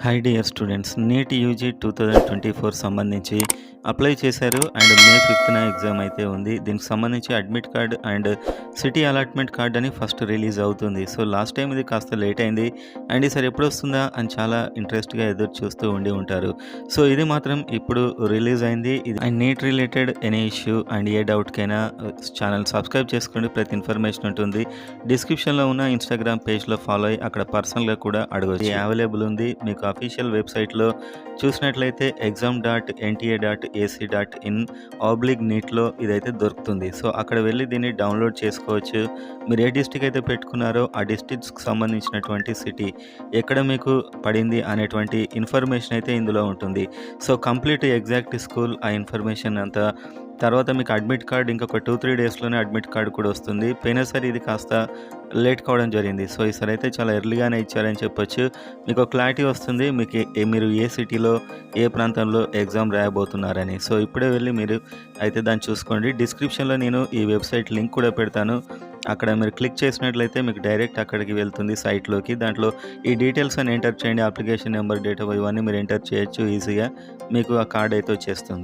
High dear students, NEET UG 2024 సంబంధించి apply చేశారు and May 5న exam అయితే ఉంది. దీనికి సంబంధించి admit card and city allotment card అని ఫస్ట్ రిలీజ్ అవుతుంది. సో లాస్ట్ టైం ఇది కాస్త లేట్ అయింది అండ్ ఈసారి ఎప్పుడు వస్తుందా అని చాలా ఇంట్రెస్ట్గా ఎదురు చూస్తూ ఉండి ఉంటారు. సో ఇది మాత్రం ఇప్పుడు రిలీజ్ అయింది. ఇది and NEET related any issue and ఏ డౌట్కైనా ఛానల్ సబ్స్క్రైబ్ చేసుకోండి. ప్రతి ఇన్ఫర్మేషన్ ఉంటుంది. డిస్క్రిప్షన్లో ఉన్న ఇన్స్టాగ్రామ్ పేజ్లో ఫాలో అయ్యి అక్కడ పర్సనల్గా కూడా అడగవచ్చు. అవైలబుల్ ఉంది. మీకు అఫీషియల్ వెబ్సైట్లో చూసినట్లయితే exam.nta.ac.in/నీట్లో ఇదైతే దొరుకుతుంది. సో అక్కడ వెళ్ళి దీన్ని డౌన్లోడ్ చేసుకోవచ్చు. మీరు ఏ డిస్ట్రిక్ట్ అయితే పెట్టుకున్నారో ఆ డిస్ట్రిక్ట్స్కి సంబంధించినటువంటి సిటీ ఎక్కడ మీకు పడింది అనేటువంటి ఇన్ఫర్మేషన్ అయితే ఇందులో ఉంటుంది. సో కంప్లీట్ ఎగ్జాక్ట్ స్కూల్ ఆ ఇన్ఫర్మేషన్ అంతా, తర్వాత మీకు అడ్మిట్ కార్డ్ ఇంకొక 2-3 డేస్లోనే అడ్మిట్ కార్డ్ కూడా వస్తుంది. పోయినసారి ఇది కాస్త లేట్ కావడం జరిగింది. సో ఈసారి అయితే చాలా ఎర్లీగానే ఇచ్చారని చెప్పొచ్చు. మీకు క్లారిటీ వస్తుంది మీరు ఏ సిటీలో ఏ ప్రాంతంలో ఎగ్జామ్ రాయబోతున్నారని. సో ఇప్పుడే వెళ్ళి మీరు అయితే దాన్ని చూసుకోండి. డిస్క్రిప్షన్లో నేను ఈ వెబ్సైట్ లింక్ కూడా పెడతాను. అక్కడ మీరు క్లిక్ చేసినట్లయితే మీకు డైరెక్ట్ అక్కడికి వెళ్తుంది సైట్లోకి. దాంట్లో ఈ డీటెయిల్స్ అని ఎంటర్ చేయండి. అప్లికేషన్ నెంబర్, డేట్ ఆఫ్ ఇవన్నీ మీరు ఎంటర్ చేయొచ్చు ఈజీగా. మీకు ఆ కార్డ్ అయితే వచ్చేస్తుంది.